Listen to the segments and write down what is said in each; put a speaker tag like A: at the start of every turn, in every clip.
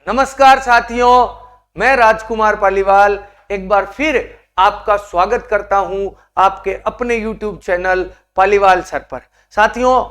A: नमस्कार साथियों, मैं राजकुमार पालीवाल एक बार फिर आपका स्वागत करता हूं आपके अपने YouTube चैनल पालीवाल सर पर। साथियों,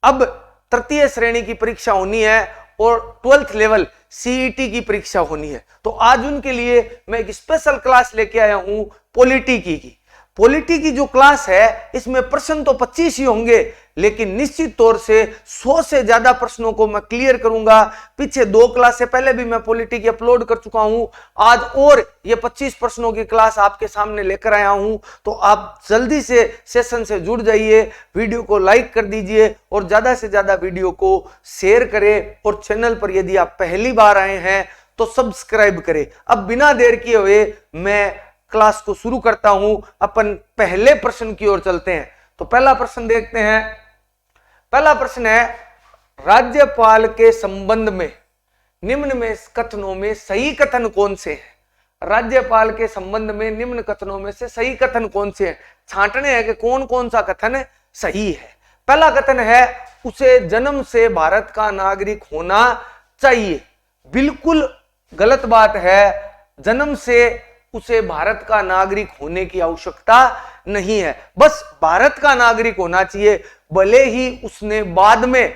A: अब तृतीय श्रेणी की परीक्षा होनी है और 12th लेवल CET की परीक्षा होनी है, तो आज उनके लिए मैं एक स्पेशल क्लास लेके आया हूं पॉलिटी की। पॉलिटी की जो क्लास है इसमें प्रश्न तो 25 ही होंगे, लेकिन निश्चित तौर से 100 से ज्यादा प्रश्नों को मैं क्लियर करूंगा। पीछे 2 क्लास से पहले भी मैं पॉलिटी की अपलोड कर चुका हूं, आज और ये 25 प्रश्नों की क्लास आपके सामने लेकर आया हूं। तो आप जल्दी से सेशन से जुड़ जाइए, वीडियो को लाइक कर दीजिए और ज्यादा से ज्यादा वीडियो को शेयर करें, और चैनल पर यदि आप पहली बार आए हैं तो सब्सक्राइब करें। अब बिना देर किए हुए मैं क्लास को शुरू करता हूं। अपन पहले प्रश्न की ओर चलते हैं। तो पहला प्रश्न देखते हैं। पहला प्रश्न है, राज्यपाल के संबंध में निम्न में कथनों में सही कथन कौन से हैं? राज्यपाल के संबंध में निम्न कथनों में से सही कथन कौन से हैं? छांटने हैं कि कौन कौन सा कथन सही है। पहला कथन है, उसे जन्म से भारत का नागरिक होना चाहिए। बिल्कुल गलत बात है। जन्म से उसे भारत का नागरिक होने की आवश्यकता नहीं है। बस भारत का नागरिक होना चाहिए, भले ही उसने बाद में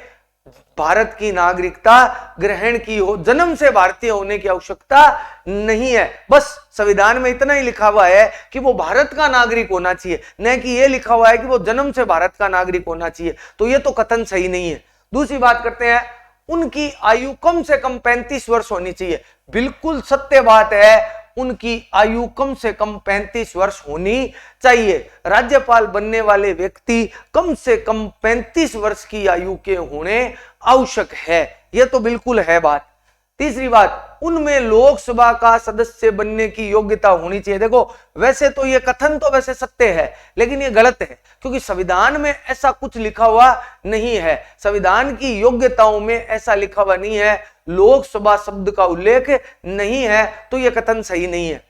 A: भारत की नागरिकता ग्रहण की हो। जन्म से भारतीय होने की आवश्यकता नहीं है। बस संविधान में इतना ही लिखा हुआ है कि वो भारत का नागरिक होना चाहिए, न कि ये लिखा हुआ है कि वो जन्म से भारत का नागरिक होना चाहिए। तो ये तो कथन सही नहीं है। दूसरी बात करते हैं, उनकी आयु कम से कम 35 वर्ष होनी चाहिए। बिल्कुल सत्य बात है, उनकी आयु कम से कम 35 वर्ष होनी चाहिए। राज्यपाल बनने वाले व्यक्ति कम से कम 35 वर्ष की आयु के होने आवश्यक है। यह तो बिल्कुल है बात। तीसरी बात, उनमें लोकसभा का सदस्य बनने की योग्यता होनी चाहिए। देखो, वैसे तो यह कथन तो वैसे सत्य है, लेकिन यह गलत है, क्योंकि संविधान में ऐसा कुछ लिखा हुआ नहीं है। संविधान की योग्यताओं में ऐसा लिखा हुआ नहीं है, लोकसभा शब्द का उल्लेख नहीं है, तो यह कथन सही नहीं है।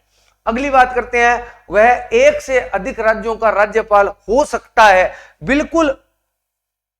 A: अगली बात करते हैं, वह एक से अधिक राज्यों का राज्यपाल हो सकता है। बिल्कुल,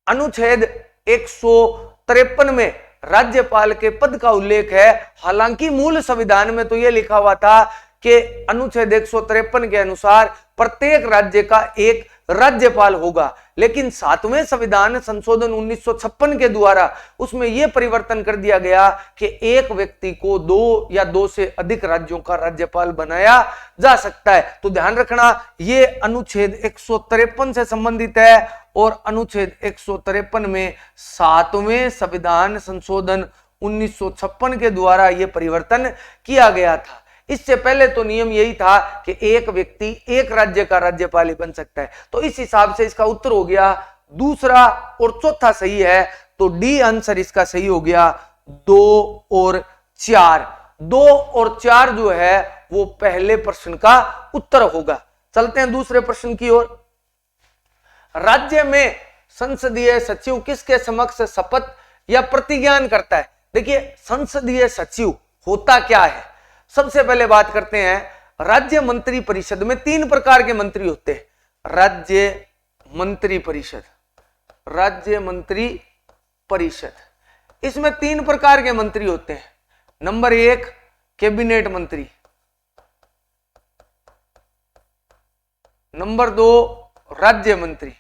A: अनुच्छेद 153 में राज्यपाल के पद का उल्लेख है। हालांकि मूल संविधान में तो यह लिखा हुआ था कि अनुच्छेद 153 के अनुसार प्रत्येक राज्य का एक राज्यपाल होगा, लेकिन 7वें संविधान संशोधन 1956 के द्वारा उसमें यह परिवर्तन कर दिया गया कि एक व्यक्ति को 2 या 2 से अधिक राज्यों का राज्यपाल बनाया जा सकता है। तो ध्यान रखना, यह अनुच्छेद 153 से संबंधित है, और अनुच्छेद 153 में 7वें संविधान संशोधन 1956 के द्वारा यह परिवर्तन किया गया था। इससे पहले तो नियम यही था कि एक व्यक्ति एक राज्य का राज्यपाल ही बन सकता है। तो इस हिसाब से इसका उत्तर हो गया दूसरा और चौथा सही है, तो डी आंसर इसका सही हो गया। 2 और 4, 2 और 4 जो है वो पहले प्रश्न का उत्तर होगा। चलते हैं दूसरे प्रश्न की ओर। राज्य में संसदीय सचिव किसके समक्ष शपथ या प्रतिज्ञान करता है? देखिए, संसदीय सचिव होता क्या है? सबसे पहले बात करते हैं, राज्य मंत्री परिषद में 3 प्रकार के मंत्री होते हैं। राज्य मंत्री परिषद, राज्य मंत्री परिषद, इसमें 3 प्रकार के मंत्री होते हैं। नंबर 1 कैबिनेट मंत्री, नंबर 2 राज्य मंत्री,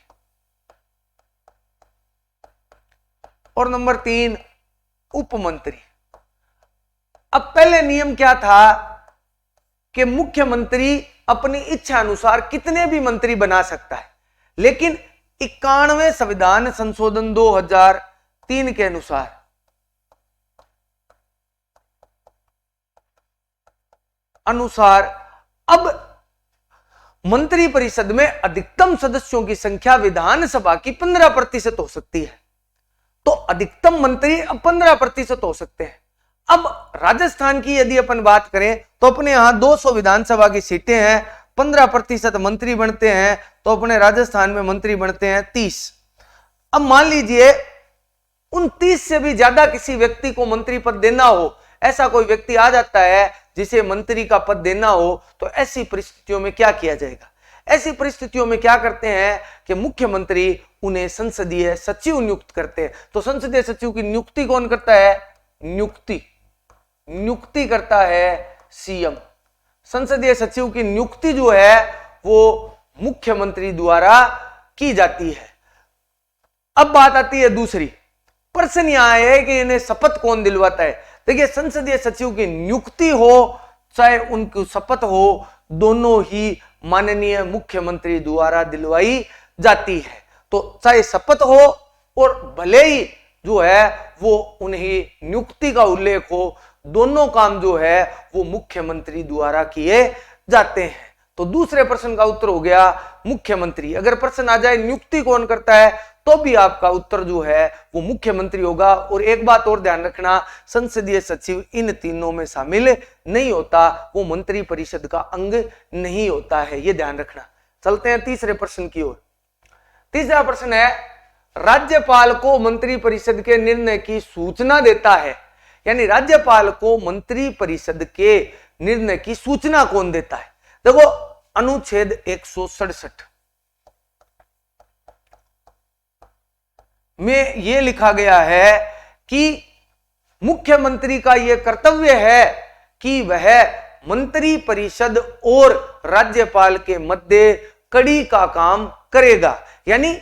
A: और नंबर 3 उप मंत्री। अब पहले नियम क्या था कि मुख्यमंत्री अपनी इच्छा अनुसार कितने भी मंत्री बना सकता है, लेकिन 91वें संविधान संशोधन 2003 के अनुसार अब मंत्री परिषद में अधिकतम सदस्यों की संख्या विधानसभा की 15% हो सकती है। तो अधिकतम मंत्री अब 15% हो सकते हैं। अब राजस्थान की यदि अपन बात करें तो अपने यहां 200 विधानसभा की सीटें हैं, 15% मंत्री बनते हैं, तो अपने राजस्थान में मंत्री बनते हैं 30। अब मान लीजिए उन 30 से भी ज्यादा किसी व्यक्ति को मंत्री पद देना हो, ऐसा कोई व्यक्ति आ जाता है जिसे मंत्री का पद देना हो, तो ऐसी परिस्थितियों में क्या किया जाएगा? ऐसी परिस्थितियों में क्या करते हैं कि मुख्यमंत्री उन्हें संसदीय सचिव नियुक्त करते हैं। तो संसदीय सचिव की नियुक्ति कौन करता है? नियुक्ति नियुक्ति करता है सीएम। संसदीय सचिव की नियुक्ति जो है वो मुख्यमंत्री द्वारा की जाती है। अब बात आती है दूसरी, प्रश्न यहां है कि इन्हें शपथ कौन दिलवाता है। देखिए, संसदीय सचिव की नियुक्ति हो चाहे उनकी शपथ हो, दोनों ही माननीय मुख्यमंत्री द्वारा दिलवाई जाती है। तो चाहे शपथ हो और भले ही जो है वो उन्हें नियुक्ति का उल्लेख हो, दोनों काम जो है वो मुख्यमंत्री द्वारा किए जाते हैं। तो दूसरे प्रश्न का उत्तर हो गया मुख्यमंत्री। अगर प्रश्न आ जाए नियुक्ति कौन करता है तो भी आपका उत्तर जो है वो मुख्यमंत्री होगा। और एक बात और ध्यान रखना, संसदीय सचिव इन तीनों में शामिल नहीं होता, वो मंत्री परिषद का अंग नहीं होता है, ये ध्यान रखना। चलते हैं तीसरे प्रश्न की ओर। तीसरा प्रश्न है, राज्यपाल को मंत्री परिषद के निर्णय की सूचना देता है, यानी राज्यपाल को मंत्री परिषद के निर्णय की सूचना कौन देता है। देखो, अनुच्छेद 167 में यह लिखा गया है कि मुख्यमंत्री का यह कर्तव्य है कि वह मंत्री परिषद और राज्यपाल के मध्य कड़ी का काम करेगा। यानी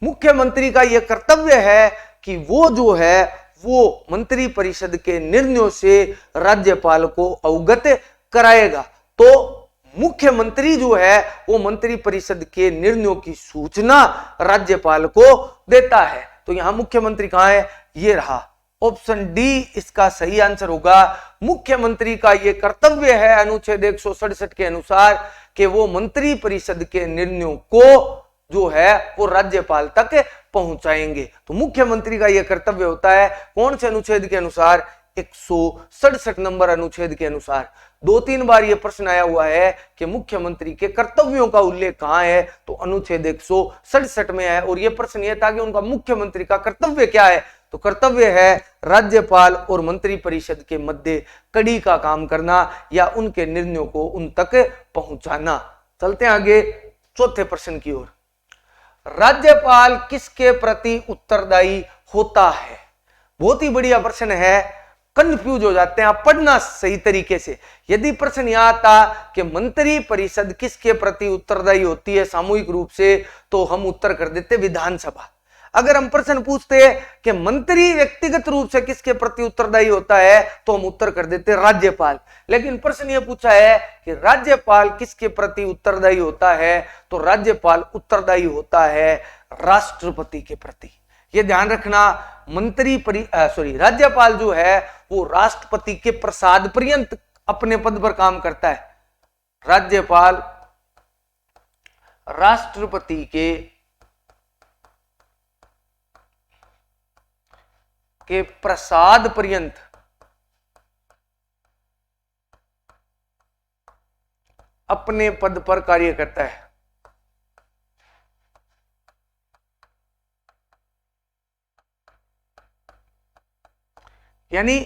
A: मुख्यमंत्री का यह कर्तव्य है कि वो जो है वो मंत्री परिषद के निर्णयों से राज्यपाल को अवगत कराएगा। तो मुख्यमंत्री जो है वो मंत्री परिषद के निर्णयों की सूचना राज्यपाल को देता है। तो यहां मुख्यमंत्री कहां है, ये रहा ऑप्शन डी इसका सही आंसर होगा। मुख्यमंत्री का यह कर्तव्य है अनुच्छेद 167 के अनुसार कि वो मंत्री परिषद के निर्णयों को जो है वो राज्यपाल तक पहुंचाएंगे। तो मुख्यमंत्री का यह कर्तव्य होता है कौन से अनुच्छेद के अनुसार, 167 नंबर अनुच्छेद के अनुसार। 2-3 बार यह प्रश्न आया हुआ है कि मुख्यमंत्री के कर्तव्यों का उल्लेख कहां है, तो अनुच्छेद 167 में है। और यह प्रश्न यह था कि उनका मुख्यमंत्री का कर्तव्य क्या है, तो कर्तव्य है राज्यपाल और मंत्री परिषद के मध्य कड़ी का काम करना या उनके निर्णयों को उन तक पहुंचाना। चलते हैं आगे चौथे प्रश्न की ओर। राज्यपाल किसके प्रति उत्तरदायी होता है। बहुत ही बढ़िया प्रश्न है, कंफ्यूज हो जाते हैं आप, पढ़ना सही तरीके से। यदि प्रश्न यह आता कि मंत्री परिषद किसके प्रति उत्तरदायी होती है सामूहिक रूप से, तो हम उत्तर कर देते विधानसभा। अगर हम प्रश्न पूछते हैं कि मंत्री व्यक्तिगत रूप से किसके प्रति उत्तरदायी होता है, तो हम उत्तर कर देते राज्यपाल। लेकिन प्रश्न यह पूछा है कि राज्यपाल किसके प्रति उत्तरदायी होता है, तो राज्यपाल उत्तरदायी होता है राष्ट्रपति के प्रति। यह ध्यान रखना, राज्यपाल जो है वो राष्ट्रपति के प्रसाद पर्यंत अपने पद पर काम करता है। राज्यपाल राष्ट्रपति के प्रसाद पर्यंत अपने पद पर कार्य करता है। यानी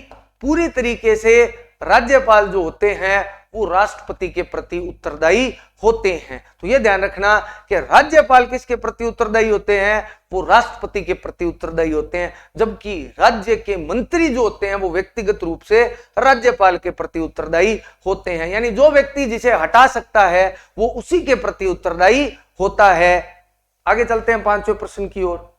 A: पूरी तरीके से राज्यपाल जो होते हैं वो राष्ट्रपति के प्रति उत्तरदायी होते हैं। तो यह ध्यान रखना कि राज्यपाल किसके प्रति उत्तरदायी होते हैं, वो राष्ट्रपति के प्रति उत्तरदायी होते हैं, जबकि राज्य के मंत्री जो होते हैं वो व्यक्तिगत रूप से राज्यपाल के प्रति उत्तरदायी होते हैं। यानी जो व्यक्ति जिसे हटा सकता है वो उसी के प्रति उत्तरदायी होता है। आगे चलते हैं पांचवें प्रश्न की ओर।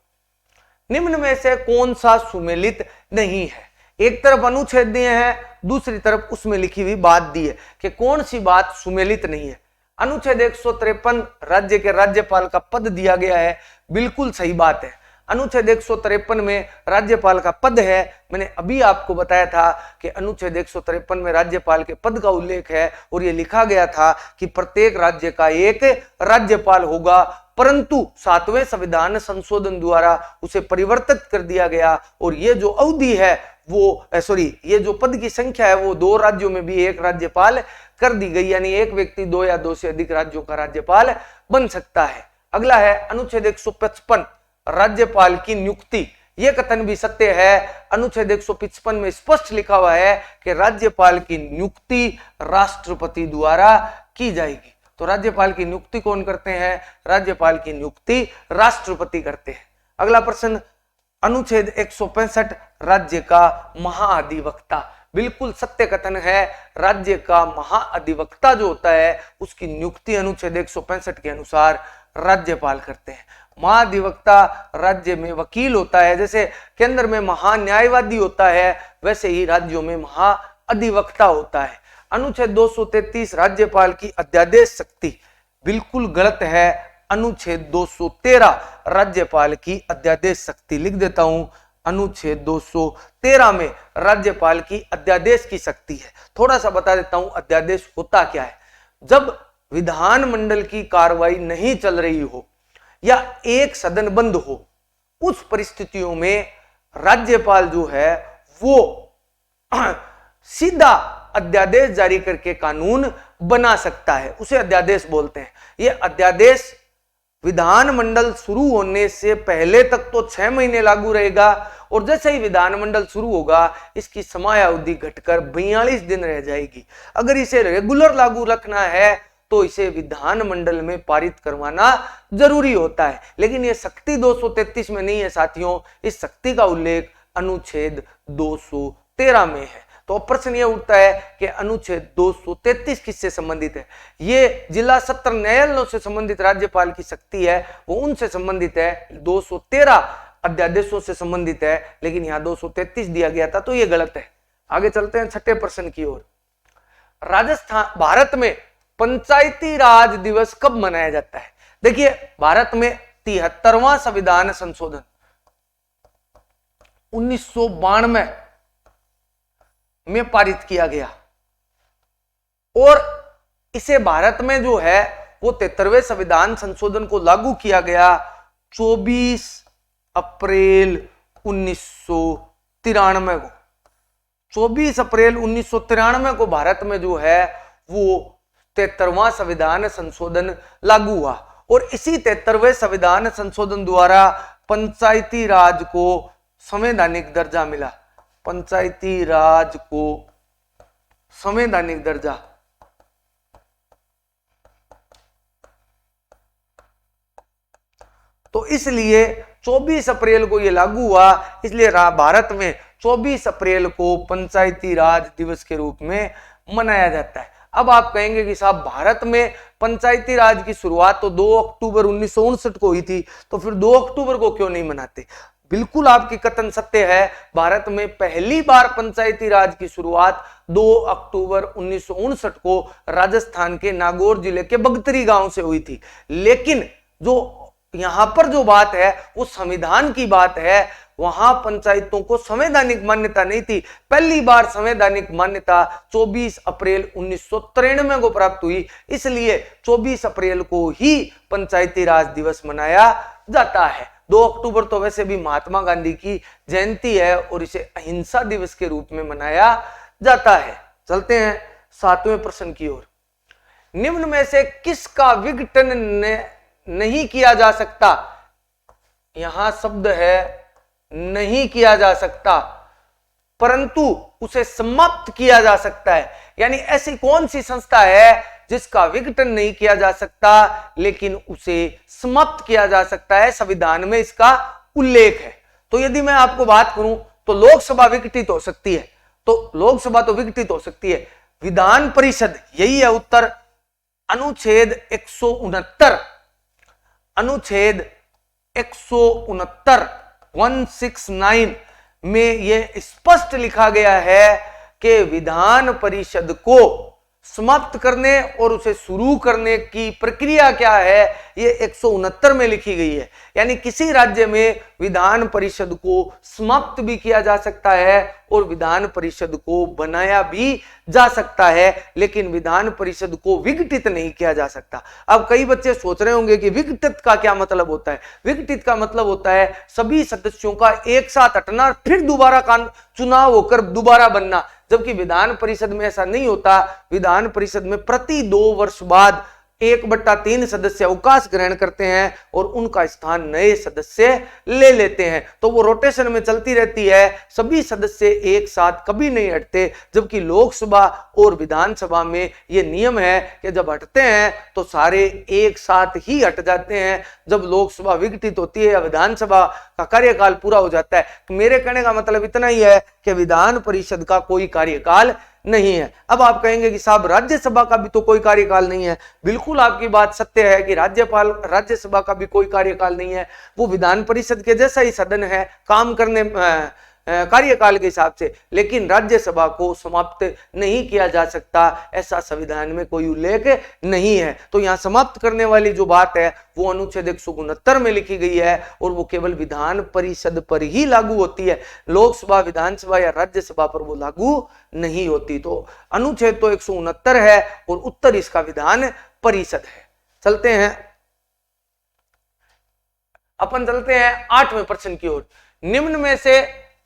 A: निम्न में से कौन सा सुमेलित नहीं है। एक तरफ अनुच्छेद दिए हैं, दूसरी तरफ उसमें लिखी हुई बात दी है कि कौन सी बात सुमेलित नहीं है। अनुच्छेद 153 राज्य के राज्यपाल का पद दिया गया है, बिल्कुल सही बात है। अनुच्छेद 153 में राज्यपाल का पद है। मैंने अभी आपको बताया था कि अनुच्छेद 153 में राज्यपाल के पद का उल्लेख है और यह लिखा गया था कि प्रत्येक राज्य का एक राज्यपाल होगा, परंतु 7वें संविधान संशोधन द्वारा उसे परिवर्तित कर दिया गया और ये जो अवधि है वो ये जो पद की संख्या है वो 2 राज्यों में भी एक राज्यपाल कर दी गई। यानी एक व्यक्ति 2 या 2 से अधिक राज्यों का राज्यपाल बन सकता है। अगला है अनुच्छेद 155 राज्यपाल की नियुक्ति। यह कथन भी सत्य है। अनुच्छेद 155 में स्पष्ट लिखा हुआ है कि राज्यपाल की नियुक्ति राष्ट्रपति द्वारा की जाएगी। तो राज्यपाल की नियुक्ति कौन करते हैं, राज्यपाल की नियुक्ति राष्ट्रपति करते हैं। अगला प्रश्न अनुच्छेद 165 राज्य का महाअधिवक्ता। बिल्कुल सत्य कथन है, राज्य का महाअधिवक्ता जो होता है उसकी नियुक्ति अनुच्छेद 165 के अनुसार राज्यपाल करते हैं। महाधिवक्ता राज्य में वकील होता है, जैसे केंद्र में महान्यायवादी होता है वैसे ही राज्यों में महाअधिवक्ता होता है। अनुच्छेद 233 राज्यपाल की अध्यादेश शक्ति, बिल्कुल गलत है। अनुच्छेद 213 राज्यपाल की अध्यादेश शक्ति, लिख देता हूं, अनुच्छेद 213 में राज्यपाल की अध्यादेश की शक्ति है। थोड़ा सा बता देता हूं अध्यादेश होता क्या है। जब विधानमंडल की कार्रवाई नहीं चल रही हो या एक सदन बंद हो, उस परिस्थितियों में राज्यपाल जो है वो सीधा अध्यादेश जारी करके कानून बना सकता है, उसे अध्यादेश बोलते हैं। यह अध्यादेश विधानमंडल शुरू होने से पहले तक तो 6 महीने लागू रहेगा और जैसे ही विधानमंडल शुरू होगा इसकी समयावधि घटकर 42 दिन रह जाएगी। अगर इसे रेगुलर लागू रखना है तो इसे विधानमंडल में पारित करवाना जरूरी होता है, लेकिन यह शक्ति 233 में नहीं है साथियों। इस शक्ति का उल्लेख अनुच्छेद 213 में है। तो प्रश्न यह उठता है कि अनुच्छेद 233 किससे संबंधित है? ये जिला सत्र न्यायालयों से संबंधित राज्यपाल की शक्ति है, वो उनसे संबंधित है। 213 अध्यादेशों से संबंधित है, लेकिन यहां 233 दिया गया था, तो ये गलत है। आगे चलते हैं छठे प्रश्न की ओर। राजस्थान, भारत में पंचायती राज दिवस कब मनाया जाता है? देखिए, भारत में 73वां संविधान संशोधन 1992 में पारित किया गया और इसे भारत में जो है वो 73वें संविधान संशोधन को लागू किया गया 24 अप्रैल 1993 को। 24 अप्रैल 1993 को भारत में जो है वो 73वां संविधान संशोधन लागू हुआ और इसी 73वें संविधान संशोधन द्वारा पंचायती राज को संवैधानिक दर्जा मिला। पंचायती राज को संवैधानिक दर्जा। तो इसलिए 24 अप्रैल को यह लागू हुआ, इसलिए भारत में 24 अप्रैल को पंचायती राज दिवस के रूप में मनाया जाता है। अब आप कहेंगे कि साहब भारत में पंचायती राज की शुरुआत तो 2 अक्टूबर 1959 को हुई थी, तो फिर 2 अक्टूबर को क्यों नहीं मनाते? बिल्कुल आपकी कथन सत्य है। भारत में पहली बार पंचायती राज की शुरुआत 2 अक्टूबर 1959 को राजस्थान के नागौर जिले के बगतरी गांव से हुई थी, लेकिन जो यहां पर जो बात है वो संविधान की बात है। वहां पंचायतों को संवैधानिक मान्यता नहीं थी। पहली बार संवैधानिक मान्यता 24 अप्रैल 1993 को प्राप्त हुई, इसलिए 24 अप्रैल को ही पंचायती राज दिवस मनाया जाता है। 2 अक्टूबर तो वैसे भी महात्मा गांधी की जयंती है और इसे अहिंसा दिवस के रूप में मनाया जाता है। चलते हैं 7वें प्रश्न की ओर। निम्न में से किसका विघटन नहीं किया जा सकता? यहां शब्द है नहीं किया जा सकता, परंतु उसे समाप्त किया जा सकता है। यानी ऐसी कौन सी संस्था है जिसका विघटन नहीं किया जा सकता लेकिन उसे समाप्त किया जा सकता है? संविधान में इसका उल्लेख है। तो यदि मैं आपको बात करूं तो लोकसभा विघटित हो सकती है, तो लोकसभा तो विघटित हो सकती है। विधान परिषद, यही है उत्तर। अनुच्छेद 169, अनुच्छेद 169 169 में यह स्पष्ट लिखा गया है कि विधान परिषद को समाप्त करने और उसे शुरू करने की प्रक्रिया क्या है, ये 169 में लिखी गई है। यानी किसी राज्य में विधान परिषद को समाप्त भी किया जा सकता है और विधान परिषद को बनाया भी जा सकता है, लेकिन विधान परिषद को विघटित नहीं किया जा सकता। अब कई बच्चे सोच रहे होंगे कि विघटित का क्या मतलब होता है? विघटित का मतलब होता है सभी सदस्यों का एक साथ हटना, फिर दोबारा चुनाव होकर दोबारा बनना, जबकि विधान परिषद में ऐसा नहीं होता। विधान परिषद में प्रति 2 वर्ष बाद 1/3 सदस्य अवकाश ग्रहण करते हैं और उनका स्थान नए सदस्य ले लेते हैं। तो वो रोटेशन में चलती रहती है, सभी सदस्य एक साथ कभी नहीं हटते। जबकि लोकसभा और विधानसभा में ये नियम है कि जब हटते हैं तो सारे एक साथ ही हट जाते हैं जब लोकसभा विघटित होती है या विधानसभा का कार्यकाल पूरा हो जाता है। तो मेरे कहने का मतलब इतना ही है कि विधान परिषद का कोई कार्यकाल नहीं है। अब आप कहेंगे कि साहब राज्यसभा का भी तो कोई कार्यकाल नहीं है। बिल्कुल आपकी बात सत्य है कि राज्यसभा का भी कोई कार्यकाल नहीं है। वो विधान परिषद के जैसा ही सदन है काम करने कार्यकाल के हिसाब से, लेकिन राज्यसभा को समाप्त नहीं किया जा सकता, ऐसा संविधान में कोई उल्लेख नहीं है। तो यहाँ समाप्त करने वाली जो बात है वो अनुच्छेद 169 में लिखी गई है और वो केवल विधान परिषद पर ही लागू होती है, लोकसभा, विधानसभा या राज्यसभा पर वो लागू नहीं होती। तो अनुच्छेद तो 169 है और उत्तर इसका विधान परिषद है। चलते हैं, अपन चलते हैं 8वें प्रश्न की ओर। निम्न में से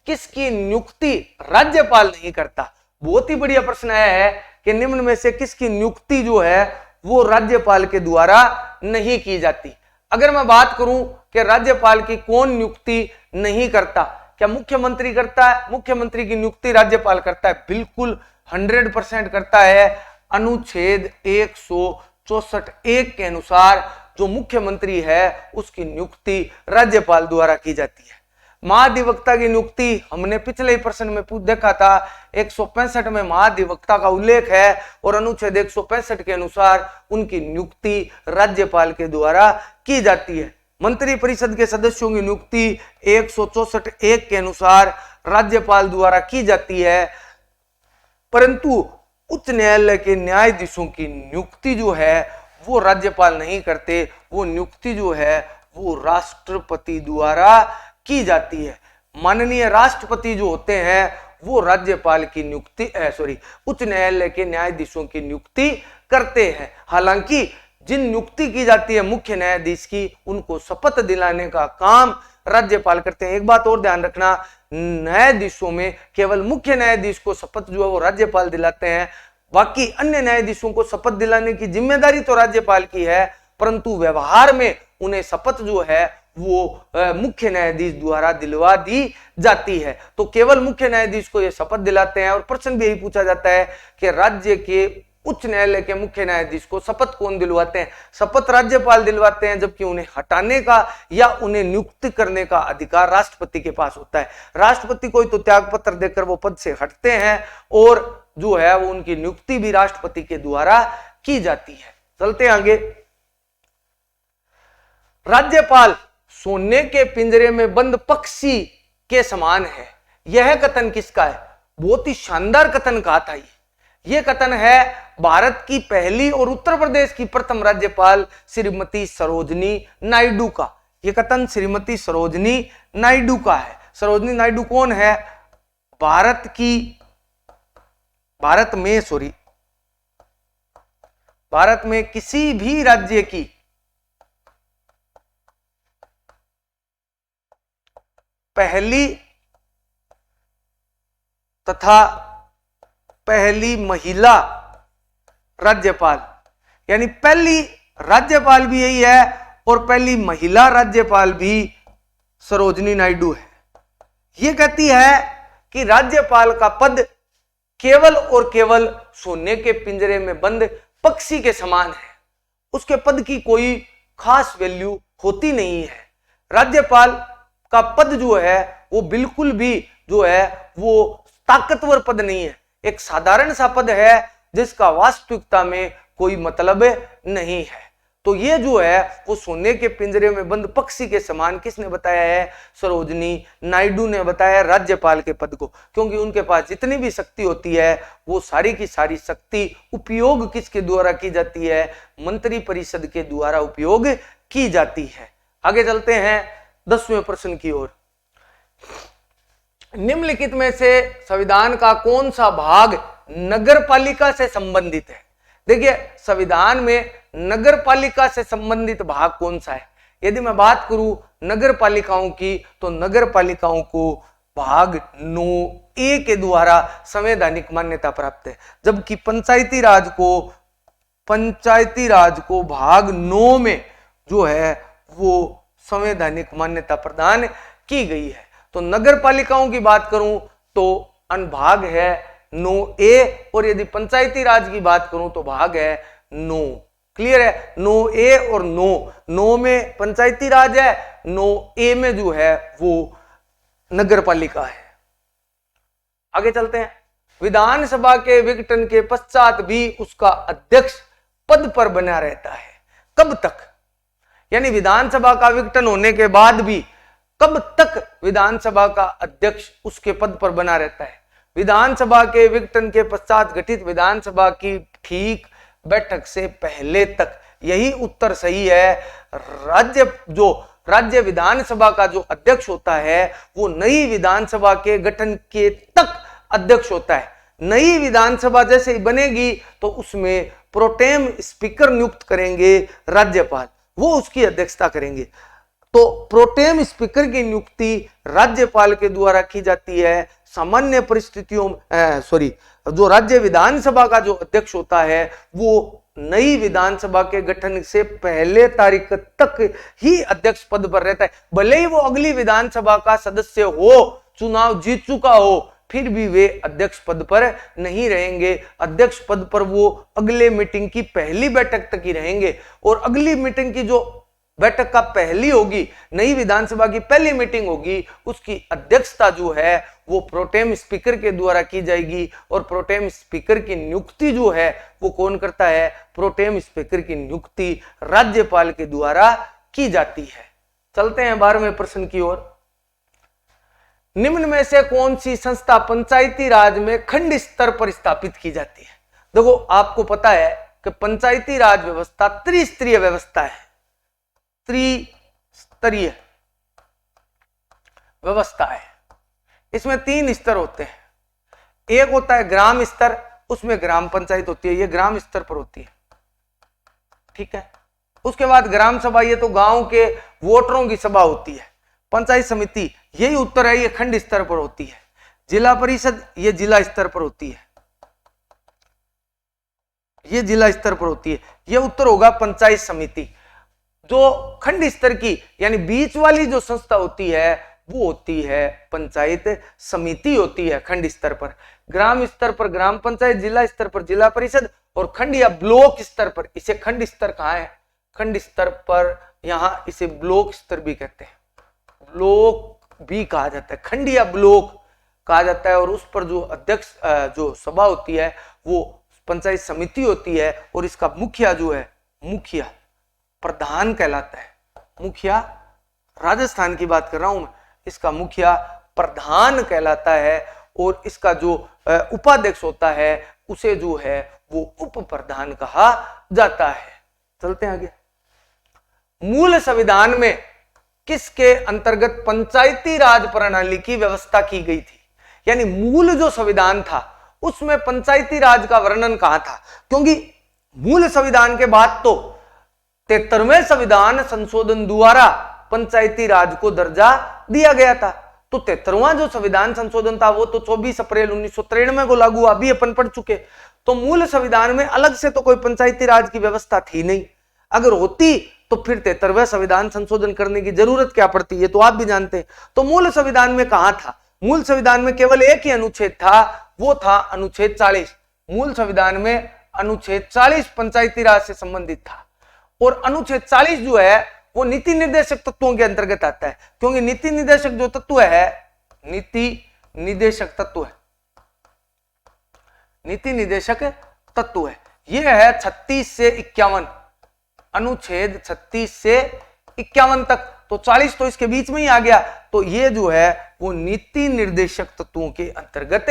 A: किसकी नियुक्ति राज्यपाल नहीं करता? बहुत ही बढ़िया प्रश्न आया है कि निम्न में से किसकी नियुक्ति जो है वो राज्यपाल के द्वारा नहीं की जाती। अगर मैं बात करूं कि राज्यपाल की कौन नियुक्ति नहीं करता, क्या मुख्यमंत्री करता है? मुख्यमंत्री की नियुक्ति राज्यपाल करता है, बिल्कुल 100% करता है। अनुच्छेद 164(1) के अनुसार जो मुख्यमंत्री है उसकी नियुक्ति राज्यपाल द्वारा की जाती है। महाधिवक्ता की नियुक्ति हमने पिछले ही प्रश्न में देखा था, 165 में महाधिवक्ता का उल्लेख है और अनुच्छेद 165 के अनुसार उनकी नियुक्ति राज्यपाल के द्वारा की जाती है। मंत्री परिषद के सदस्यों की नियुक्ति 164(1) के अनुसार राज्यपाल द्वारा की जाती है, परंतु उच्च न्यायालय के न्यायाधीशों की नियुक्ति जो है वो राज्यपाल नहीं करते, वो नियुक्ति जो है वो राष्ट्रपति द्वारा की जाती है। माननीय राष्ट्रपति जो होते हैं वो राज्यपाल की नियुक्ति उच्च न्यायालय के न्यायाधीशों की नियुक्ति करते हैं। हालांकि जिन नियुक्ति की जाती है मुख्य न्यायाधीश की, उनको शपथ दिलाने का काम राज्यपाल करते हैं। एक बात और ध्यान रखना, न्यायाधीशों में केवल मुख्य न्यायाधीश को शपथ जो है वो राज्यपाल दिलाते हैं, बाकी अन्य न्यायाधीशों को शपथ दिलाने की जिम्मेदारी तो राज्यपाल की है, परंतु व्यवहार में उन्हें शपथ जो है वो मुख्य न्यायाधीश द्वारा दिलवा दी जाती है। तो केवल मुख्य न्यायाधीश को ये शपथ दिलाते हैं। और प्रश्न भी यही पूछा जाता है कि राज्य के उच्च न्यायालय के मुख्य न्यायाधीश को शपथ कौन दिलवाते हैं? शपथ राज्यपाल दिलवाते हैं, जबकि उन्हें हटाने का या उन्हें नियुक्त करने का अधिकार राष्ट्रपति के पास होता है। राष्ट्रपति को तो त्याग पत्र देकर वो पद से हटते हैं और जो है वो उनकी नियुक्ति भी राष्ट्रपति के द्वारा की जाती है। चलते आगे, राज्यपाल सोने के पिंजरे में बंद पक्षी के समान है, यह कथन किसका है? बहुत ही शानदार कथन कहा था ये कथन है भारत की पहली और उत्तर प्रदेश की प्रथम राज्यपाल श्रीमती सरोजनी नायडू का। यह कथन श्रीमती सरोजनी नायडू का है। सरोजनी नायडू कौन है? भारत में किसी भी राज्य की पहली तथा पहली महिला राज्यपाल, यानी पहली राज्यपाल भी यही है और पहली महिला राज्यपाल भी सरोजनी नायडू है। यह कहती है कि राज्यपाल का पद केवल और केवल सोने के पिंजरे में बंद पक्षी के समान है, उसके पद की कोई खास वैल्यू होती नहीं है। राज्यपाल का पद जो है वो बिल्कुल भी जो है वो ताकतवर पद नहीं है, एक साधारण सा पद है जिसका वास्तविकता में कोई मतलब नहीं है। तो ये जो है वो सोने के पिंजरे में बंद पक्षी के समान किसने बताया है? सरोजनी नायडू ने बताया राज्यपाल के पद को, क्योंकि उनके पास जितनी भी शक्ति होती है वो सारी की सारी शक्ति उपयोग किसके द्वारा की जाती है? मंत्री परिषद के द्वारा उपयोग की जाती है। आगे चलते हैं 10वें प्रश्न की ओर। निम्नलिखित में से संविधान का कौन सा भाग नगरपालिका से संबंधित है? देखिए, संविधान में नगरपालिका से संबंधित भाग कौन सा है? यदि मैं बात करूं नगरपालिकाओं की, तो नगरपालिकाओं को भाग 9A के द्वारा संवैधानिक मान्यता प्राप्त है, जबकि पंचायती राज को पंचायती राज को भाग 9 में जो है वो संवैधानिक मान्यता प्रदान की गई है। तो नगर पालिकाओं की बात करूं तो अनुभाग है 9A, और यदि पंचायती राज की बात करूं तो भाग है 9। क्लियर है? 9A और 9 में पंचायती राज है, 9A में जो है वो नगर पालिका है। आगे चलते हैं। विधानसभा के विघटन के पश्चात भी उसका अध्यक्ष पद पर बना रहता है। कब तक? यानी विधानसभा का विघटन होने के बाद भी कब तक विधानसभा का अध्यक्ष उसके पद पर बना रहता है? विधानसभा के विघटन के पश्चात गठित विधानसभा की ठीक बैठक से पहले तक। यही उत्तर सही है। राज्य विधानसभा का जो अध्यक्ष होता है वो नई विधानसभा के गठन के तक अध्यक्ष होता है। नई विधानसभा जैसे ही बनेगी तो उसमें प्रोटेम स्पीकर नियुक्त करेंगे राज्यपाल, वो उसकी अध्यक्षता करेंगे। तो प्रोटेम स्पीकर की नियुक्ति राज्यपाल के द्वारा की जाती है। सामान्य परिस्थितियों जो राज्य विधानसभा का जो अध्यक्ष होता है वो नई विधानसभा के गठन से पहले तारीख तक ही अध्यक्ष पद पर रहता है। भले ही वो अगली विधानसभा का सदस्य हो, चुनाव जीत चुका हो, फिर भी वे अध्यक्ष पद पर नहीं रहेंगे। अध्यक्ष पद पर वो अगले मीटिंग की पहली बैठक तक ही रहेंगे, और अगली मीटिंग की जो बैठक का पहली होगी, नई विधानसभा की पहली मीटिंग होगी, उसकी अध्यक्षता जो है वो प्रोटेम स्पीकर के द्वारा की जाएगी। और प्रोटेम स्पीकर की नियुक्ति जो है वो कौन करता है? प्रोटेम स्पीकर की नियुक्ति राज्यपाल के द्वारा की जाती है। चलते हैं 12वें प्रश्न की ओर। निम्न में से कौन सी संस्था पंचायती राज में खंड स्तर पर स्थापित की जाती है? देखो, आपको पता है कि पंचायती राज व्यवस्था त्रिस्तरीय व्यवस्था है। त्रिस्तरीय व्यवस्था है। इसमें 3 स्तर होते हैं। एक होता है ग्राम स्तर, उसमें ग्राम पंचायत होती है, ये ग्राम स्तर पर होती है, ठीक है। उसके बाद ग्राम सभा, ये तो गांव के वोटरों की सभा होती है। पंचायत समिति, यही उत्तर है, ये खंड स्तर पर होती है। जिला परिषद, ये जिला स्तर पर होती है, ये जिला स्तर पर होती है। ये उत्तर होगा पंचायत समिति। जो खंड स्तर की यानी बीच वाली जो संस्था होती है वो होती है पंचायत समिति होती है खंड स्तर पर। ग्राम स्तर पर ग्राम पंचायत, जिला स्तर पर जिला परिषद, और खंड या ब्लॉक स्तर पर, इसे खंड स्तर कहाँ है? खंड स्तर पर यहां इसे ब्लॉक स्तर भी कहते हैं, ब्लॉक भी कहा जाता है, खंड या ब्लॉक कहा जाता है। और उस पर जो अध्यक्ष जो सभा होती है वो पंचायत समिति होती है, और इसका मुखिया जो है, मुखिया प्रधान कहलाता है। मुखिया, राजस्थान की बात कर रहा हूं मैं, इसका मुखिया प्रधान कहलाता है, और इसका जो उपाध्यक्ष होता है उसे जो है वो उप प्रधान कहा जाता है। चलते हैं आगे। मूल संविधान में किसके अंतर्गत पंचायती राज प्रणाली की व्यवस्था की गई थी? यानी मूल जो संविधान था उसमें पंचायती राज का वर्णन कहां था? क्योंकि मूल संविधान के बाद तो 73वें संविधान संशोधन द्वारा पंचायती राज को दर्जा दिया गया था। तो 73वां जो संविधान संशोधन था वो तो 24 अप्रैल 1993 को लागू हुआ, अभी अपन पढ़ चुके। तो मूल संविधान में अलग से तो कोई पंचायती राज की व्यवस्था थी नहीं। अगर होती तो फिर 73वें संविधान संशोधन करने की जरूरत क्या पड़ती, ये तो आप भी जानते हैं। तो मूल संविधान में कहां था? मूल संविधान में केवल एक ही अनुच्छेद था, वो था अनुच्छेद 40। मूल संविधान में अनुच्छेद 40 पंचायती राज से संबंधित था, और अनुच्छेद 40 जो है वो नीति निर्देशक तत्वों के अंतर्गत आता है। क्योंकि नीति निर्देशक जो तत्व है, नीति निर्देशक तत्व है, नीति निर्देशक तत्व है, यह है 36 से 51, अनुच्छेद 36 से 51 तक। तो 40 तो इसके बीच में ही आ गया, तो ये जो है वो नीति निर्देशक तत्वों के अंतर्गत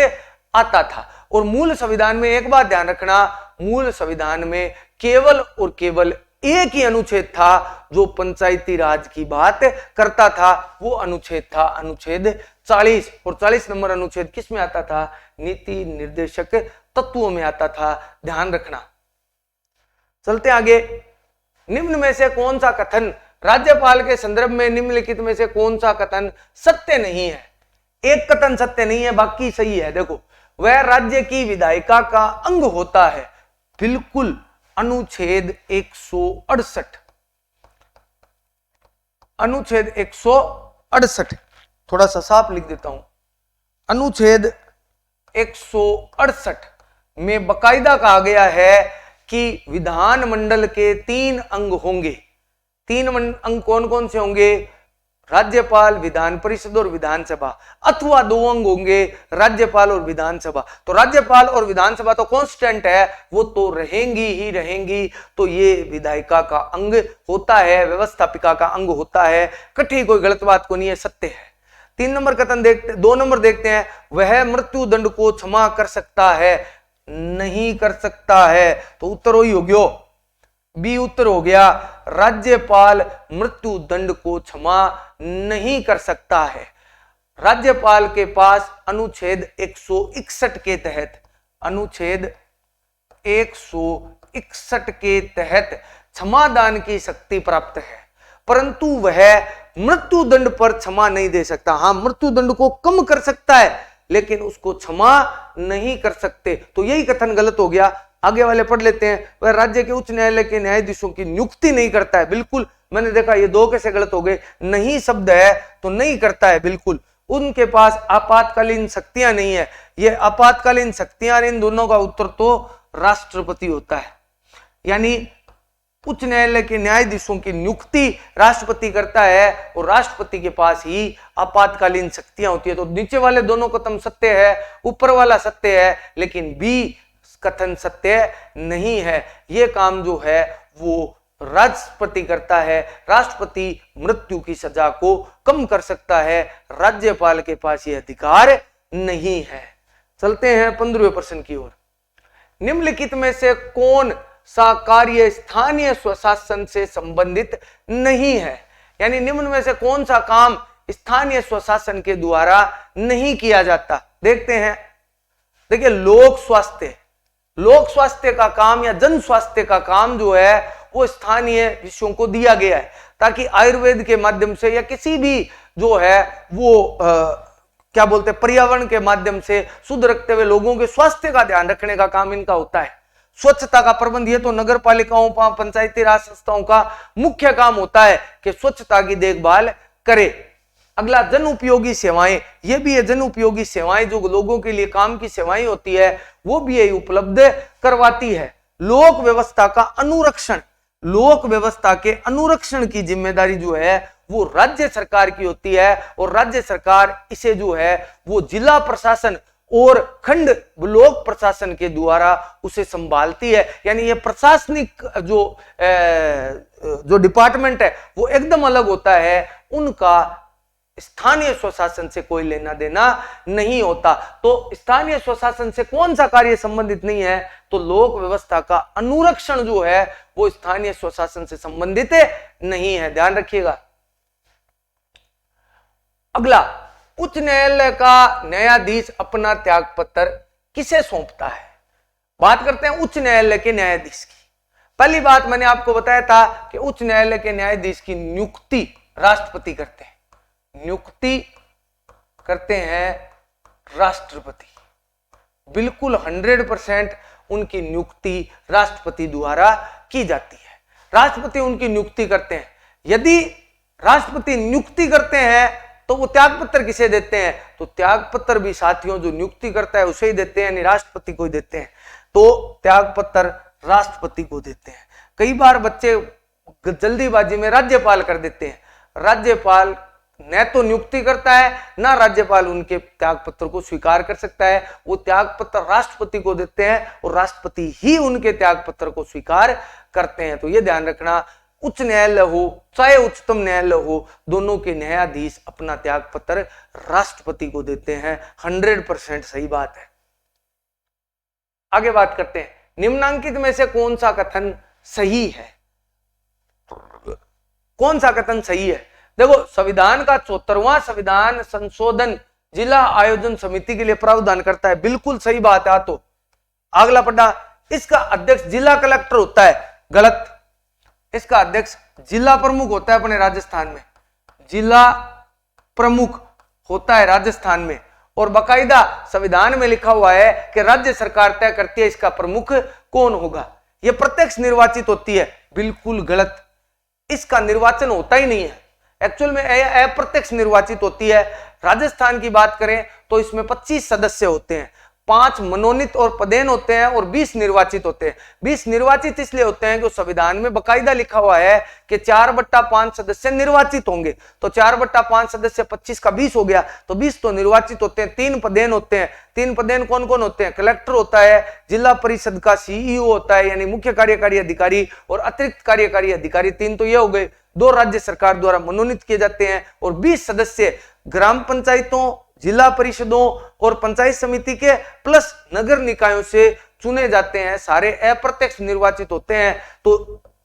A: आता था। और मूल संविधान में एक बात ध्यान रखना, मूल संविधान में केवल और केवल एक ही अनुच्छेद था जो पंचायती राज की बात करता था, वो अनुच्छेद था अनुच्छेद 40। और 40 नंबर अनुच्छेद किस में आता था? नीति निर्देशक तत्वों में आता था, ध्यान रखना। चलते आगे। निम्न में से कौन सा कथन राज्यपाल के संदर्भ में निम्नलिखित में से कौन सा कथन सत्य नहीं है? एक कथन सत्य नहीं है, बाकी सही है। देखो, वह राज्य की विधायिका का अंग होता है। बिल्कुल अनुच्छेद 168, अनुच्छेद 168 थोड़ा सा साफ लिख देता हूं। अनुच्छेद 168 में बकायदा कहा गया है कि विधानमंडल के 3 अंग होंगे। 3 अंग कौन कौन से होंगे? राज्यपाल, विधान परिषद और विधानसभा, अथवा 2 अंग होंगे, राज्यपाल और विधानसभा। तो राज्यपाल और विधानसभा तो कांस्टेंट है, वो तो रहेंगी ही रहेंगी। तो ये विधायिका का अंग होता है, व्यवस्थापिका का अंग होता है। कठी कोई गलत बात को नहीं है, सत्य है। 3 नंबर कथन देखते, 2 नंबर देखते हैं। वह मृत्यु दंड को क्षमा कर सकता है, नहीं कर सकता है। तो उत्तर वही हो गया, बी उत्तर हो गया। राज्यपाल मृत्यु दंड को क्षमा नहीं कर सकता है। राज्यपाल के पास अनुच्छेद 161 के तहत, अनुच्छेद 161 के तहत क्षमादान की शक्ति प्राप्त है, परंतु वह मृत्यु दंड पर क्षमा नहीं दे सकता। हां, मृत्यु दंड को कम कर सकता है, लेकिन उसको क्षमा नहीं कर सकते। तो यही कथन गलत हो गया। आगे वाले पढ़ लेते हैं। वह राज्य के उच्च न्यायालय के न्यायाधीशों की नियुक्ति नहीं करता है। बिल्कुल, मैंने देखा ये 2 कैसे गलत हो गए। नहीं शब्द है तो नहीं करता है, बिल्कुल। उनके पास आपातकालीन शक्तियां नहीं है। ये आपातकालीन शक्तियां, इन दोनों का उत्तर तो राष्ट्रपति होता है। यानी उच्च न्यायालय के न्यायाधीशों की नियुक्ति राष्ट्रपति करता है और राष्ट्रपति के पास ही आपातकालीन शक्तियां होती है। तो नीचे वाले दोनों कथन सत्य है, ऊपर वाला सत्य है, लेकिन बी कथन सत्य नहीं है। यह काम जो है वो राष्ट्रपति करता है। राष्ट्रपति मृत्यु की सजा को कम कर सकता है, राज्यपाल के पास यह अधिकार नहीं है। चलते हैं 15वें प्रश्न की ओर। निम्नलिखित में से कौन सा कार्य स्थानीय स्वशासन से संबंधित नहीं है? यानी निम्न में से कौन सा काम स्थानीय स्वशासन के द्वारा नहीं किया जाता? देखते हैं। देखिए, लोक स्वास्थ्य का काम या जन स्वास्थ्य का काम जो है वो स्थानीय विषयों को दिया गया है, ताकि आयुर्वेद के माध्यम से या किसी भी जो है वो क्या बोलते हैं, पर्यावरण के माध्यम से शुद्ध रखते हुए लोगों के स्वास्थ्य का ध्यान रखने का काम इनका होता है। स्वच्छता का प्रबंध ये तो नगर पालिकाओं, पंचायती राज संस्थाओं का मुख्य काम होता है कि स्वच्छता की देखभाल करे। अगला, जन उपयोगी सेवाएं। ये भी है, जन उपयोगी सेवाएं जो लोगों के लिए काम की सेवाएं होती है वो भी ये उपलब्ध करवाती है। लोक व्यवस्था का अनुरक्षण, लोक व्यवस्था के अनुरक्षण की जिम्मेदारी जो है वो राज्य सरकार की होती है, और राज्य सरकार इसे जो है वो जिला प्रशासन और खंड ब्लॉक प्रशासन के द्वारा उसे संभालती है। यानी ये प्रशासनिक जो डिपार्टमेंट है वो एकदम अलग होता है, उनका स्थानीय स्वशासन से कोई लेना देना नहीं होता। तो स्थानीय स्वशासन से कौन सा कार्य संबंधित नहीं है? तो लोक व्यवस्था का अनुरक्षण जो है वो स्थानीय स्वशासन से संबंधित नहीं है, ध्यान रखिएगा। अगला, उच्च न्यायालय का न्यायाधीश अपना त्यागपत्र किसे सौंपता है? बात करते हैं उच्च न्यायालय के न्यायाधीश की। पहली बात मैंने आपको बताया था कि उच्च न्यायालय के न्यायाधीश की नियुक्ति राष्ट्रपति करते हैं, नियुक्ति करते हैं राष्ट्रपति। बिल्कुल 100% उनकी नियुक्ति राष्ट्रपति द्वारा की जाती है। राष्ट्रपति उनकी नियुक्ति करते हैं। यदि राष्ट्रपति नियुक्ति करते हैं तो वो त्यागपत्र किसे देते हैं? तो त्यागपत्र भी साथियों जो नियुक्ति करता है उसे ही देते हैं, यानी राष्ट्रपति को ही देते हैं। तो त्यागपत्र राष्ट्रपति को देते हैं। कई बार बच्चे जल्दीबाजी में राज्यपाल कर देते हैं। राज्यपाल न तो नियुक्ति करता है, ना राज्यपाल उनके त्यागपत्र को स्वीकार कर सकता है। वो त्यागपत्र राष्ट्रपति को देते हैं और राष्ट्रपति ही उनके त्यागपत्र को स्वीकार करते हैं। तो ये ध्यान रखना, उच्च न्यायालय हो चाहे उच्चतम न्यायालय हो, दोनों के न्यायाधीश अपना त्यागपत्र राष्ट्रपति को देते हैं। 100% सही बात है। आगे बात करते हैं, निम्नांकित में से कौन सा कथन सही है? कौन सा कथन सही है? देखो, संविधान का 74वां संविधान संशोधन जिला आयोजन समिति के लिए प्रावधान करता है, बिल्कुल सही बात है। तो अगला पढ़ा, इसका अध्यक्ष जिला कलेक्टर होता है, गलत। इसका अध्यक्ष जिला प्रमुख होता है अपने राजस्थान में, जिला प्रमुख होता है राजस्थान में। और बाकायदा संविधान में लिखा हुआ है कि राज्य सरकार तय करती है इसका प्रमुख कौन होगा। ये प्रत्यक्ष निर्वाचित होती है, बिल्कुल गलत। इसका निर्वाचन होता ही नहीं है, एक्चुअल में अप्रत्यक्ष निर्वाचित होती है। राजस्थान की बात करें तो इसमें 25 सदस्य होते हैं, 5 मनोनीत और पदेन होते हैं और 20 निर्वाचित होते हैं। 20 निर्वाचित इसलिए होते हैं कि संविधान में बकायदा लिखा हुआ है कि 4/5 सदस्य निर्वाचित होंगे, तो 4/5 सदस्य 25 का 20 हो गया, तो 20 तो निर्वाचित होते हैं। 3 पदेन होते हैं। 3 पदेन कौन कौन होते हैं? कलेक्टर होता है, जिला परिषद का सीईओ होता है यानी मुख्य कार्यकारी अधिकारी, और अतिरिक्त कार्यकारी अधिकारी। 3 तो ये हो गए, 2 राज्य सरकार द्वारा मनोनीत किए जाते हैं, और 20 सदस्य ग्राम पंचायतों, जिला परिषदों और पंचायत समिति के प्लस नगर निकायों से चुने जाते हैं। सारे अप्रत्यक्ष निर्वाचित होते हैं, तो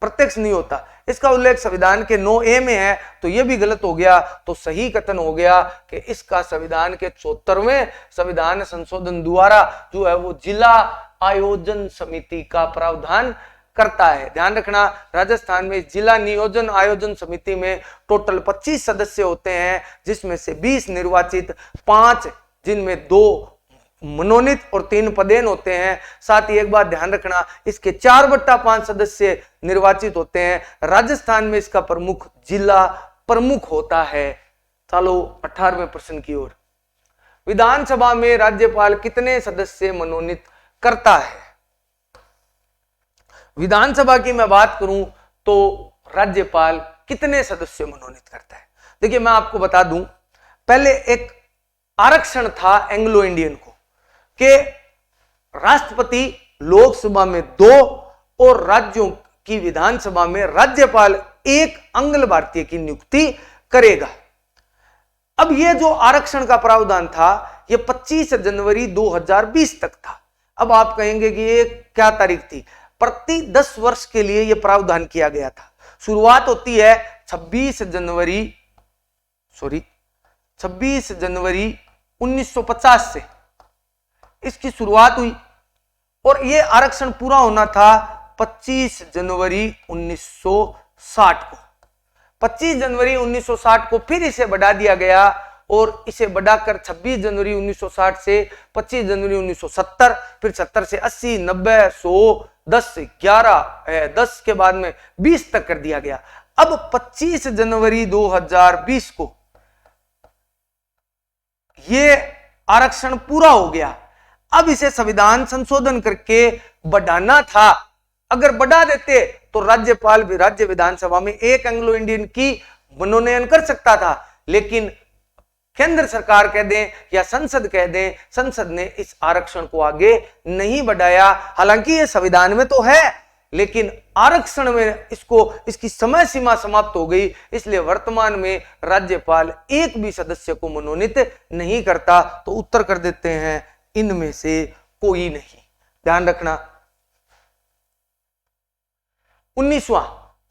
A: प्रत्यक्ष नहीं होता। इसका उल्लेख संविधान के 9A में है, तो यह भी गलत हो गया। तो सही कथन हो गया कि इसका संविधान के 74वें संविधान संशोधन द्वारा जो है वो जिला आयोजन समिति का प्रावधान करता है। ध्यान रखना, राजस्थान में जिला नियोजन आयोजन समिति में टोटल 25 सदस्य होते हैं, जिसमें से 20 निर्वाचित, 5 जिनमें 2 मनोनीत और 3 पदेन होते हैं। साथ ही एक बात ध्यान रखना, इसके 4/5 सदस्य निर्वाचित होते हैं। राजस्थान में इसका प्रमुख जिला प्रमुख होता है। चलो 18वें प्रश्न की ओर। विधानसभा में राज्यपाल कितने सदस्य मनोनीत करता है? विधानसभा की मैं बात करूं तो राज्यपाल कितने सदस्य मनोनीत करता है? देखिए मैं आपको बता दूं, पहले एक आरक्षण था एंग्लो इंडियन को कि राष्ट्रपति लोकसभा में 2 और राज्यों की विधानसभा में राज्यपाल 1 आंग्ल भारतीय की नियुक्ति करेगा। अब यह जो आरक्षण का प्रावधान था यह 25 जनवरी 2020 तक था। अब आप कहेंगे कि ये क्या तारीख थी? प्रति 10 वर्ष के लिए यह प्रावधान किया गया था। शुरुआत होती है 26 जनवरी 1950 से इसकी शुरुआत हुई, और यह आरक्षण पूरा होना था 25 जनवरी 1960 को। 25 जनवरी 1960 को फिर इसे बढ़ा दिया गया, और इसे बढ़ाकर 26 जनवरी 1960 से 25 जनवरी 1970, फिर 70 से 80, 90, 100, 10 से 11, 10 के बाद में 20 तक कर दिया गया। अब 25 जनवरी 2020 को यह आरक्षण पूरा हो गया। अब इसे संविधान संशोधन करके बढ़ाना था। अगर बढ़ा देते तो राज्यपाल भी राज्य विधानसभा में 1 एंग्लो इंडियन की मनोनयन कर सकता था, लेकिन केंद्र सरकार कह दें या संसद कह दें, संसद ने इस आरक्षण को आगे नहीं बढ़ाया। हालांकि ये संविधान में तो है, लेकिन आरक्षण में इसकी समय सीमा समाप्त हो गई, इसलिए वर्तमान में राज्यपाल 1 भी सदस्य को मनोनीत नहीं करता। तो उत्तर कर देते हैं इनमें से कोई नहीं। ध्यान रखना। 19वां,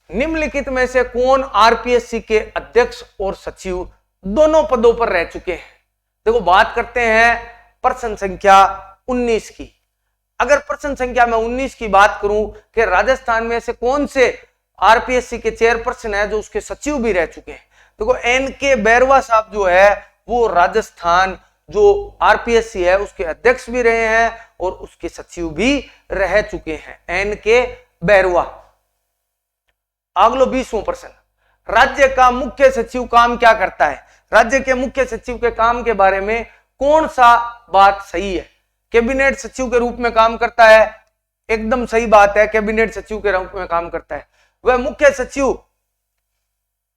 A: निम्नलिखित में से कौन आरपीएससी के अध्यक्ष और सचिव दोनों पदों पर रह चुके हैं? देखो बात करते हैं प्रश्न संख्या 19 की। अगर प्रश्न संख्या में 19 की बात करूं कि राजस्थान में से कौन से आरपीएससी के चेयरपर्सन है जो उसके सचिव भी रह चुके हैं? देखो एनके बैरवा साहब जो है वो राजस्थान जो आरपीएससी है उसके अध्यक्ष भी रहे हैं और उसके सचिव भी रह चुके हैं। एनके बैरवा। अगलो 20वां प्रश्न, राज्य का मुख्य सचिव काम क्या करता है? राज्य के मुख्य सचिव के काम के बारे में कौन सा बात सही है? कैबिनेट सचिव के रूप में काम करता है, एकदम सही बात है, कैबिनेट सचिव के रूप में काम करता है। वह मुख्य सचिव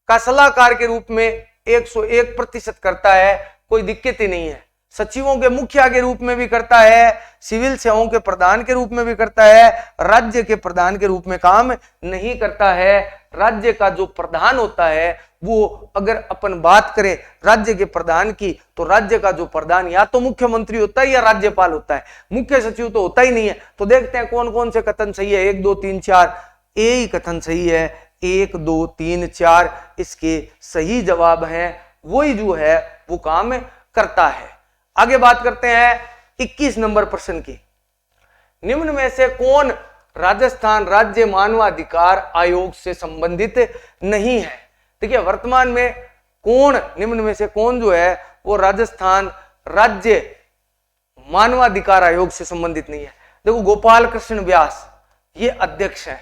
A: का सलाहकार के रूप में 101% करता है, कोई दिक्कत ही नहीं है। सचिवों के मुखिया के रूप में भी करता है, सिविल सेवाओं के प्रधान के रूप में भी करता है, राज्य के प्रधान के रूप में काम नहीं करता है। राज्य का जो प्रधान होता है वो, अगर अपन बात करें राज्य के प्रधान की, तो राज्य का जो प्रधान या तो मुख्यमंत्री होता है या राज्यपाल होता है, मुख्य सचिव तो होता ही नहीं है। तो देखते हैं कौन कौन से कथन सही है। 1 2 3 4 ए ही कथन सही है। 1 2 3 4 इसके सही जवाब हैं, वही जो है वो काम करता है। आगे बात करते हैं 21 नंबर प्रश्न की। निम्न में से कौन राजस्थान राज्य मानवाधिकार आयोग से संबंधित नहीं है? देखिए वर्तमान में कौन, निम्न में से कौन जो है वो राजस्थान राज्य मानवाधिकार आयोग से संबंधित नहीं है? देखो गोपाल कृष्ण व्यास, ये अध्यक्ष है,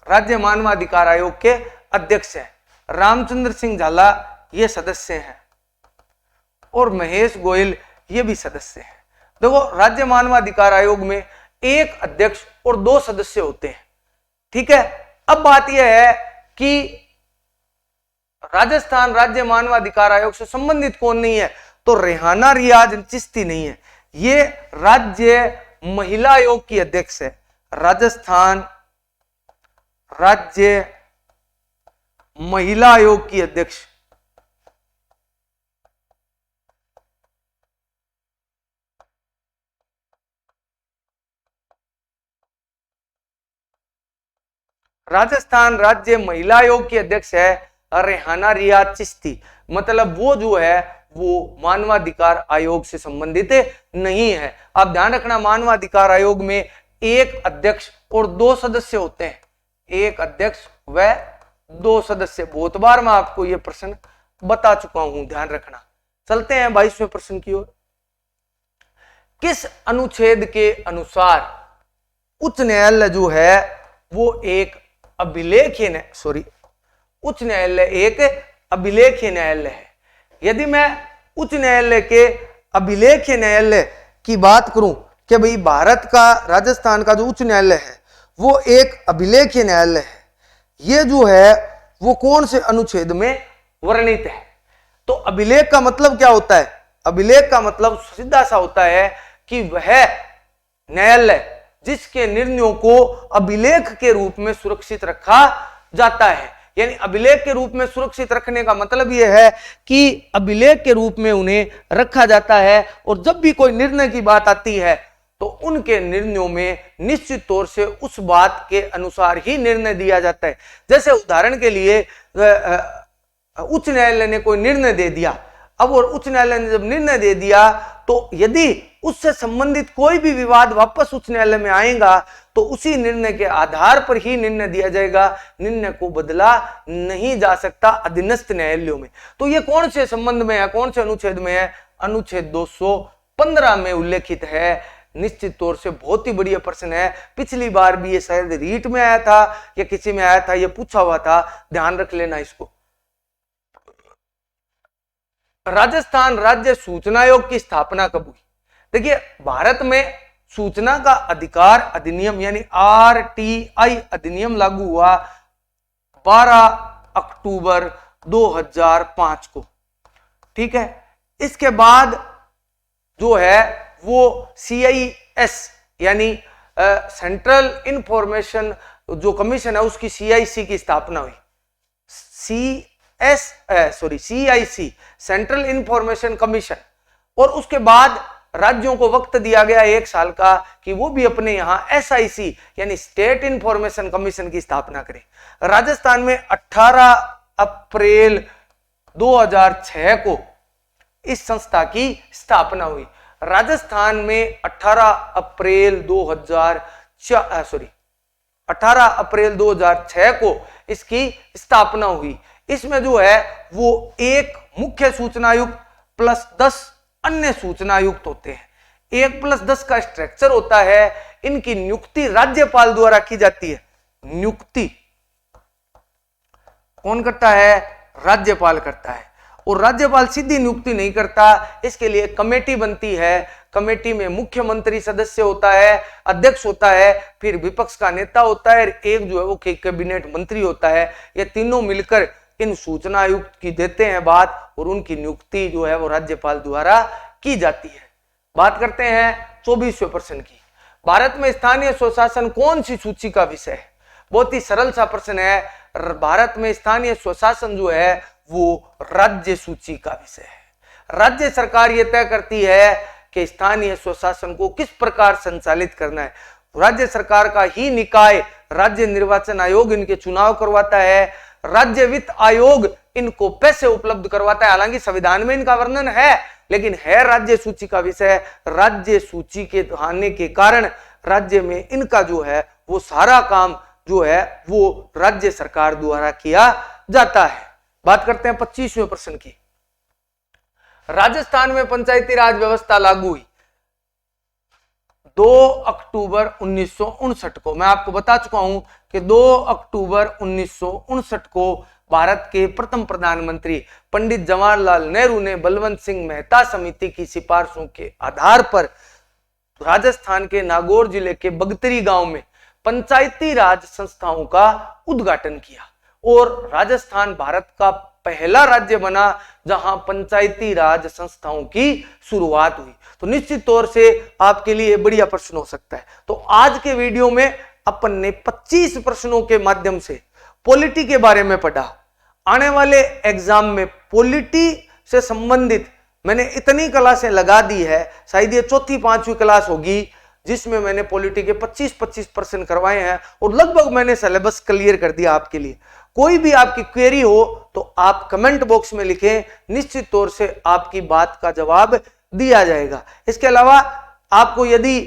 A: राज्य मानवाधिकार आयोग के अध्यक्ष है। रामचंद्र सिंह झाला ये सदस्य हैं और महेश गोयल ये भी सदस्य हैं। देखो, राज्य मानवाधिकार आयोग में एक अध्यक्ष और 2 सदस्य होते हैं, ठीक है। अब बात यह है कि राजस्थान राज्य मानवाधिकार आयोग से संबंधित कौन नहीं है, तो रेहाना रियाज चिश्ती नहीं है, ये राज्य महिला आयोग की अध्यक्ष है। राजस्थान राज्य महिला आयोग की अध्यक्ष राजस्थान राज्य महिला आयोग की अध्यक्ष है रेहाना रियाज चिश्ती। मतलब वो जो है वो मानवाधिकार आयोग से संबंधित नहीं है। आप ध्यान रखना, मानवाधिकार आयोग में एक अध्यक्ष और 2 सदस्य होते हैं, एक अध्यक्ष व 2 सदस्य। बहुत बार मैं आपको यह प्रश्न बता चुका हूं, ध्यान रखना। चलते हैं 22वें प्रश्न की ओर। किस अनुच्छेद के अनुसार उच्च न्यायालय जो है वो एक अभिलेखीय उच्च न्यायालय एक अभिलेखीय न्यायालय है। यदि मैं उच्च न्यायालय के अभिलेखीय न्यायालय की बात करूं कि भाई भारत का राजस्थान का जो उच्च न्यायालय है वो एक अभिलेखीय न्यायालय है, ये जो है वो कौन से अनुच्छेद में वर्णित है? तो अभिलेख का मतलब क्या होता है? अभिलेख का मतलब सीधा सा होता है कि वह न्यायालय जिसके निर्णयों को अभिलेख के रूप में सुरक्षित रखा जाता है। यानी अभिलेख के रूप में सुरक्षित रखने का मतलब यह है कि अभिलेख के रूप में उन्हें रखा जाता है और जब भी कोई निर्णय की बात आती है तो उनके निर्णयों में निश्चित तौर से उस बात के अनुसार ही निर्णय दिया जाता है। जैसे उदाहरण के लिए उच्च न्यायालय ने कोई निर्णय दे दिया, अब और उच्च न्यायालय ने जब निर्णय दे दिया तो यदि उससे संबंधित कोई भी विवाद वापस उच्च न्यायालय में आएगा तो उसी निर्णय के आधार पर ही निर्णय दिया जाएगा, निर्णय को बदला नहीं जा सकता अधीनस्थ न्यायालयों में। तो ये कौन से संबंध में है, कौन से अनुच्छेद में है? अनुच्छेद 215 में उल्लेखित है। निश्चित तौर से बहुत ही बढ़िया प्रश्न है, पिछली बार भी ये शायद रीट में आया था या किसी में आया था, ये पूछा हुआ था, ध्यान रख लेना इसको। राजस्थान राज्य सूचना आयोग की स्थापना कब हुई? देखिए, भारत में सूचना का अधिकार अधिनियम यानी RTI अधिनियम लागू हुआ 12 अक्टूबर 2005 को, ठीक है। इसके बाद जो है वो CIS यानी सेंट्रल इंफॉर्मेशन जो कमीशन है उसकी CIC की स्थापना हुई। CIC central information commission. और उसके बाद राज्यों को वक्त दिया गया 1 साल का कि वो भी अपने यहां SIC यानी स्टेट इंफॉर्मेशन कमीशन की स्थापना करें। राजस्थान में 18 अप्रैल 2006 को इस संस्था की स्थापना हुई। राजस्थान में 18 अप्रैल 2006 को इसकी स्थापना हुई। इसमें जो है वो एक मुख्य सूचना आयुक्त प्लस 10 अन्य सूचना आयुक्त होते हैं। 1+10 का स्ट्रक्चर होता है। इनकी नियुक्ति राज्यपाल द्वारा की जाती है। नियुक्ति कौन करता है? राज्यपाल करता है। और राज्यपाल सीधी नियुक्ति नहीं करता, इसके लिए कमेटी बनती है। कमेटी में मुख्यमंत्री सदस्य होता है, अध्यक्ष होता है, फिर विपक्ष का नेता होता है, एक जो है वो कैबिनेट मंत्री होता है। ये तीनों मिलकर इन सूचना आयुक्त की देते हैं बात और उनकी नियुक्ति जो है वो राज्यपाल द्वारा की जाती है। बात करते हैं 24वें प्रश्न की। भारत में स्थानीय स्वशासन कौन सी सूची का विषय है? बहुत ही सरल सा प्रश्न है। भारत में स्थानीय स्वशासन जो है वो राज्य सूची का विषय है। राज्य सरकार यह तय करती है कि स्थानीय स्वशासन को किस प्रकार संचालित करना है। राज्य सरकार का ही निकाय राज्य निर्वाचन आयोग इनके चुनाव करवाता है। राज्य वित्त आयोग इनको पैसे उपलब्ध करवाता है। हालांकि संविधान में इनका वर्णन है, लेकिन है राज्य सूची का विषय। राज्य सूची के आने के कारण राज्य में इनका जो है वो सारा काम जो है वो राज्य सरकार द्वारा किया जाता है। बात करते हैं 25वें प्रश्न की। राजस्थान में पंचायती राज व्यवस्था लागू हुई 2 अक्टूबर 1959 को। मैं आपको बता चुका हूं कि 2 अक्टूबर 1959 को भारत के प्रथम प्रधानमंत्री पंडित जवाहरलाल नेहरू ने बलवंत सिंह मेहता समिति की सिफारिशों के आधार पर राजस्थान के नागौर जिले के बगतरी गांव में पंचायती राज संस्थाओं का उद्घाटन किया और राजस्थान भारत का पहला राज्य बना जहां पंचायती राज संस्थाओं की शुरुआत हुई। तो निश्चित तौर से आपके लिए बढ़िया प्रश्न हो सकता है। तो आज के वीडियो में अपन ने 25 प्रश्नों के माध्यम से पॉलिटी के बारे में पढ़ा। आने वाले एग्जाम में पॉलिटी से संबंधित मैंने इतनी क्लासें लगा दी है, शायद ये चौथी पांचवी क्लास होगी जिसमें मैंने पॉलिटी के 25-25 प्रश्न करवाए हैं और लगभग मैंने सिलेबस क्लियर कर दिया आपके लिए। कोई भी आपकी क्वेरी हो तो आप कमेंट बॉक्स में लिखें, निश्चित तौर से आपकी बात का जवाब दिया जाएगा। इसके अलावा आपको यदि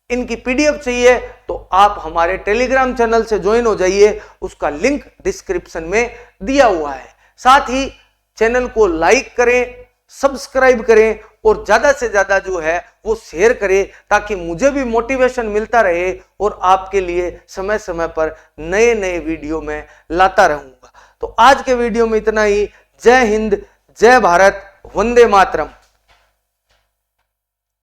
A: इनकी पीडीएफ चाहिए तो आप हमारे टेलीग्राम चैनल से ज्वाइन हो जाइए, उसका लिंक डिस्क्रिप्शन में दिया हुआ है। साथ ही चैनल को लाइक करें, सब्सक्राइब करें और ज्यादा से ज्यादा जो है वो शेयर करें ताकि मुझे भी मोटिवेशन मिलता रहे और आपके लिए समय समय पर नए नए वीडियो में लाता रहूंगा। तो आज के वीडियो में इतना ही। जय हिंद, जय भारत, वंदे मातरम।